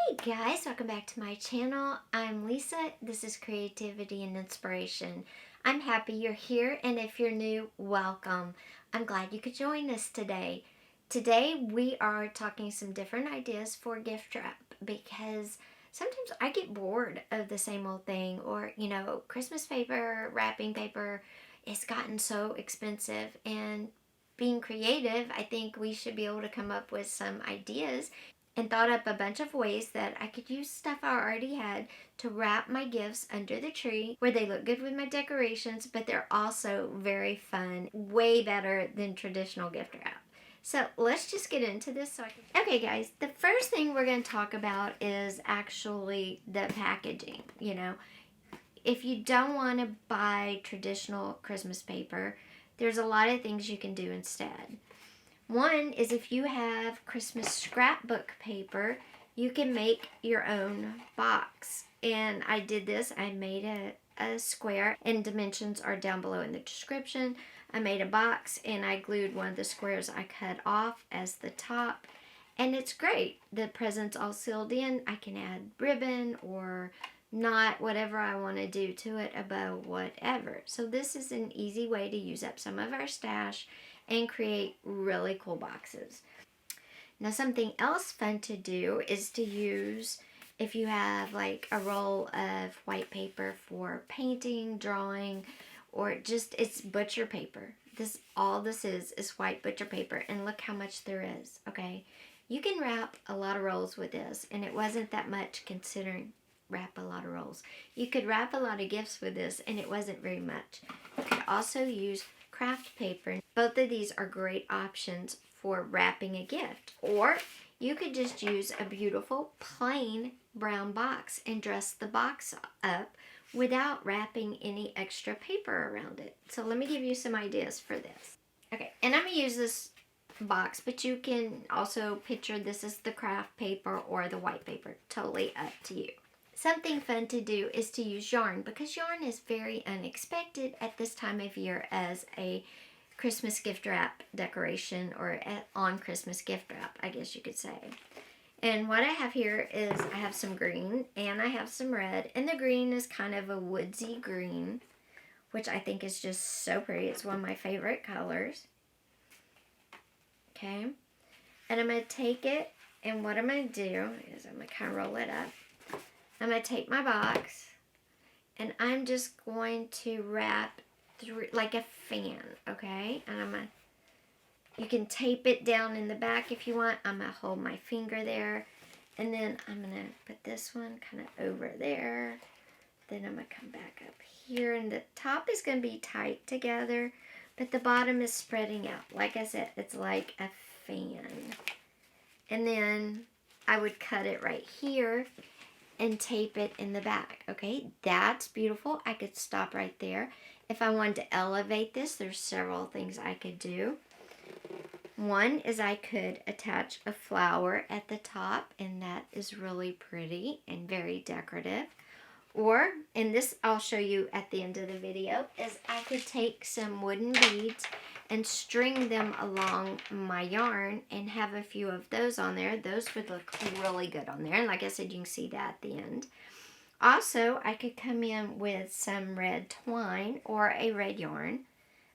Hey guys, welcome back to my channel. I'm Lisa. This is Creativity and Inspiration. I'm happy you're here, and if you're new, welcome. I'm glad you could join us today. Today we are talking some different ideas for gift wrap because sometimes I get bored of the same old thing, or Christmas paper, wrapping paper, it's gotten so expensive, and being creative, I think we should be able to come up with some ideas and thought up a bunch of ways that I could use stuff I already had to wrap my gifts under the tree where they look good with my decorations, but they're also very fun, way better than traditional gift wrap. So let's just get into this. Okay guys, the first thing we're going to talk about is actually the packaging. If you don't want to buy traditional Christmas paper, there's a lot of things you can do instead. One is if you have Christmas scrapbook paper, you can make your own box. And I did this. I made a square, and dimensions are down below in the description. I made a box and I glued one of the squares I cut off as the top. And it's great. The present's all sealed in. I can add ribbon or knot, whatever I want to do to it, a bow, whatever. So this is an easy way to use up some of our stash and create really cool boxes. Now something else fun to do is to use, if you have like a roll of white paper for painting, drawing, or just it's butcher paper. All this is white butcher paper, and look how much there is, okay? You can wrap a lot of rolls with this, and it wasn't that much considering wrap a lot of rolls. You could wrap a lot of gifts with this, and it wasn't very much. You could also use craft paper. Both of these are great options for wrapping a gift. Or you could just use a beautiful plain brown box and dress the box up without wrapping any extra paper around it. So let me give you some ideas for this. Okay, and I'm going to use this box, but you can also picture this as the craft paper or the white paper. Totally up to you. Something fun to do is to use yarn, because yarn is very unexpected at this time of year as a Christmas gift wrap decoration, or on Christmas gift wrap, I guess you could say. And what I have here is I have some green and I have some red, and the green is kind of a woodsy green, which I think is just so pretty. It's one of my favorite colors. Okay, and I'm going to take it, and what I'm going to do is I'm going to kind of roll it up. I'm going to take my box, and I'm just going to wrap through like a fan, okay? And you can tape it down in the back if you want. I'm going to hold my finger there, and then I'm going to put this one kind of over there. Then I'm going to come back up here, and the top is going to be tight together, but the bottom is spreading out. Like I said, it's like a fan. And then I would cut it right here and tape it in the back. Okay, that's beautiful. I could stop right there. If I wanted to elevate this, there's several things I could do. One is I could attach a flower at the top, and that is really pretty and very decorative. Or, and this I'll show you at the end of the video, is I could take some wooden beads and string them along my yarn and have a few of those on there. Those would look really good on there. And like I said, you can see that at the end. Also, I could come in with some red twine or a red yarn.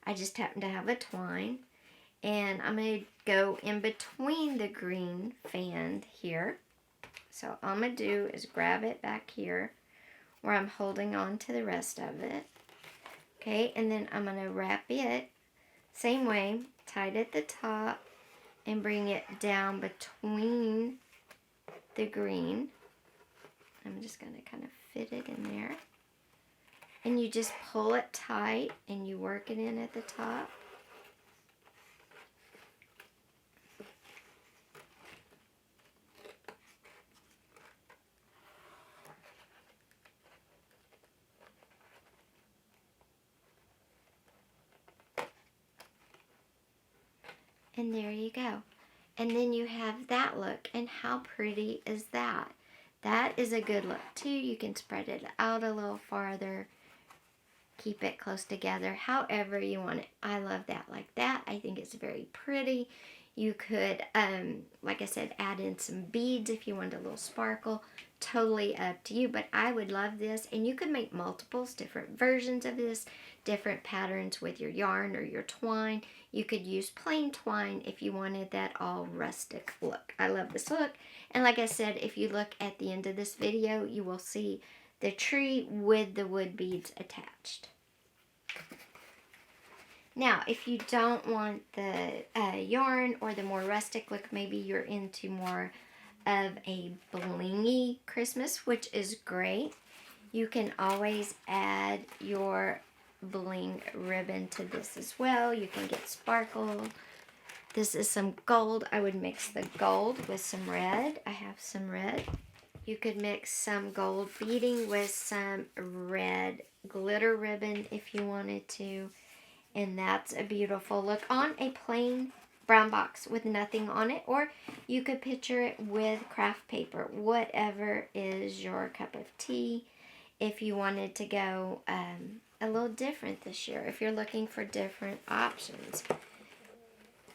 I just happen to have a twine. And I'm going to go in between the green fan here. So all I'm going to do is grab it back here where I'm holding on to the rest of it. Okay, and then I'm going to wrap it same way, tight at the top, and bring it down between the green. I'm just going to kind of fit it in there. And you just pull it tight and you work it in at the top. And there you go. And then you have that look. And how pretty is that? That is a good look too. You can spread it out a little farther. Keep it close together however you want it. I love that like that. I think it's very pretty. You could, like I said, add in some beads if you want a little sparkle. Totally up to you, but I would love this. And you could make multiples, different versions of this, different patterns with your yarn or your twine. You could use plain twine if you wanted that all rustic look. I love this look. And like I said, if you look at the end of this video, you will see the tree with the wood beads attached. Now, if you don't want the yarn or the more rustic look, maybe you're into more of a blingy Christmas, which is great. You can always add your bling ribbon to this as well. You can get sparkle. This is some gold. I would mix the gold with some red. I have some red. You could mix some gold beading with some red glitter ribbon if you wanted to. And that's a beautiful look on a plain brown box with nothing on it. Or you could picture it with craft paper, whatever is your cup of tea. If you wanted to go a little different this year, if you're looking for different options.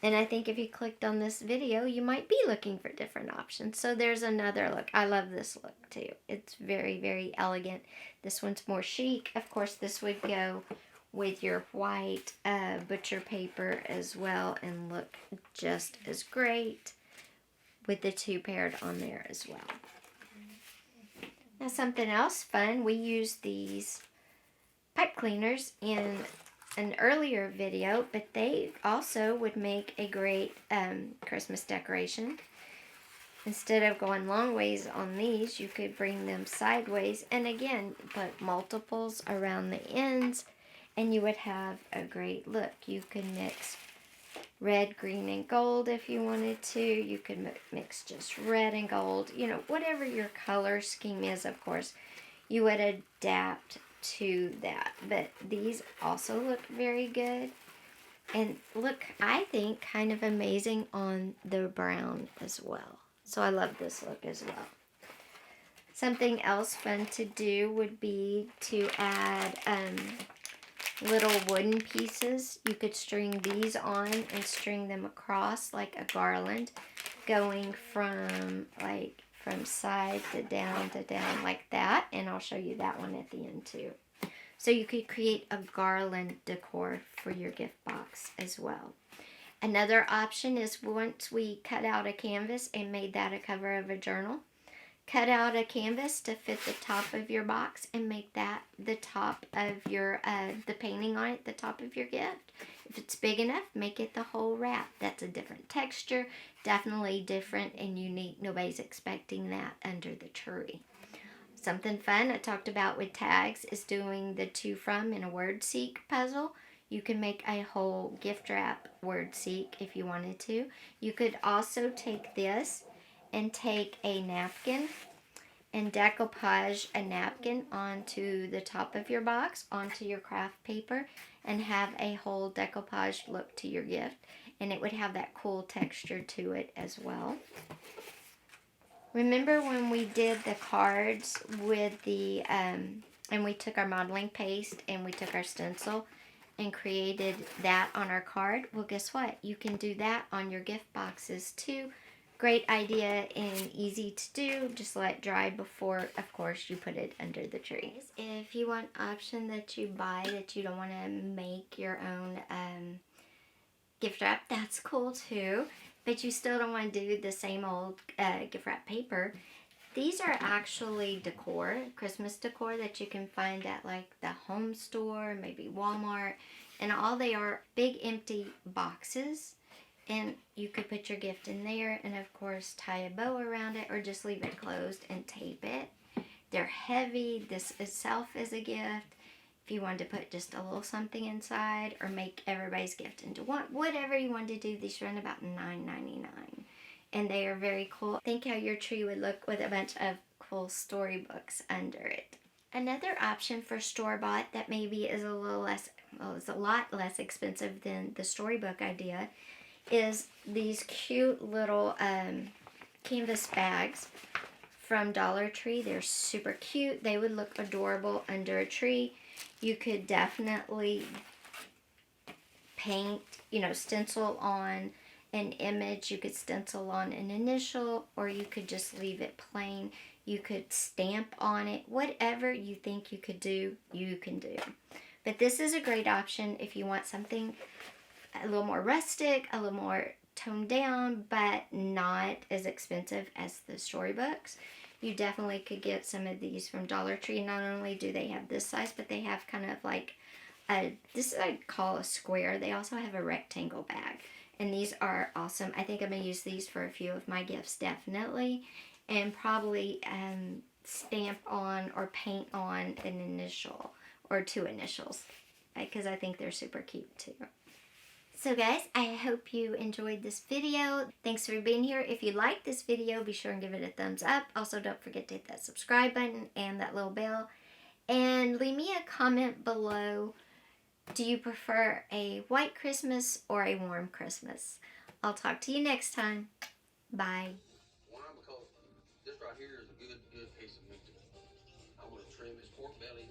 And I think if you clicked on this video, you might be looking for different options. So there's another look. I love this look too. It's very, very elegant. This one's more chic. Of course, this would go with your white butcher paper as well and look just as great with the two paired on there as well. Now something else fun, we used these pipe cleaners in an earlier video, but they also would make a great Christmas decoration. Instead of going long ways on these, you could bring them sideways and again put multiples around the ends and you would have a great look. You could mix red, green, and gold if you wanted to. You could mix just red and gold. You know, whatever your color scheme is, of course, you would adapt to that. But these also look very good. And look, I think, kind of amazing on the brown as well. So I love this look as well. Something else fun to do would be to add little wooden pieces. You could string these on and string them across like a garland, going from side to down like that. And I'll show you that one at the end too. So you could create a garland decor for your gift box as well. Another option is once we cut out a canvas and made that a cover of a journal, cut out a canvas to fit the top of your box and make that the top of your, the painting on it, the top of your gift. If it's big enough, make it the whole wrap. That's a different texture, definitely different and unique. Nobody's expecting that under the tree. Something fun I talked about with tags is doing the to from in a word seek puzzle. You can make a whole gift wrap word seek if you wanted to. You could also take this and take a napkin and decoupage a napkin onto the top of your box, onto your craft paper, and have a whole decoupage look to your gift. And it would have that cool texture to it as well. Remember when we did the cards with the, and we took our modeling paste and we took our stencil and created that on our card? Well, guess what? You can do that on your gift boxes too. Great idea and easy to do. Just let it dry before, of course, you put it under the tree. If you want an option that you buy that you don't want to make your own gift wrap, that's cool too. But you still don't want to do the same old gift wrap paper. These are actually decor, Christmas decor that you can find at like the home store, maybe Walmart. And all they are big empty boxes. And you could put your gift in there and of course tie a bow around it or just leave it closed and tape it. They're heavy. This itself is a gift. If you wanted to put just a little something inside or make everybody's gift into one, whatever you want to do, these run about $9.99. And they are very cool. Think how your tree would look with a bunch of cool storybooks under it. Another option for store-bought that maybe is a little less, well, it's a lot less expensive than the storybook idea, is these cute little canvas bags from Dollar Tree. They're super cute. They would look adorable under a tree. You could definitely paint, stencil on an image. You could stencil on an initial, or you could just leave it plain. You could stamp on it. Whatever you think you could do, you can do. But this is a great option if you want something a little more rustic, a little more toned down, but not as expensive as the storybooks. You definitely could get some of these from Dollar Tree. Not only do they have this size, but they have kind of like this I call a square. They also have a rectangle bag. And these are awesome. I think I'm going to use these for a few of my gifts, definitely. And probably stamp on or paint on an initial or two initials, because I think they're super cute too. So guys, I hope you enjoyed this video. Thanks for being here. If you liked this video, be sure and give it a thumbs up. Also, don't forget to hit that subscribe button and that little bell. And leave me a comment below. Do you prefer a white Christmas or a warm Christmas? I'll talk to you next time. Bye. Why? Because this right here is a good piece of meat. I want to trim his pork belly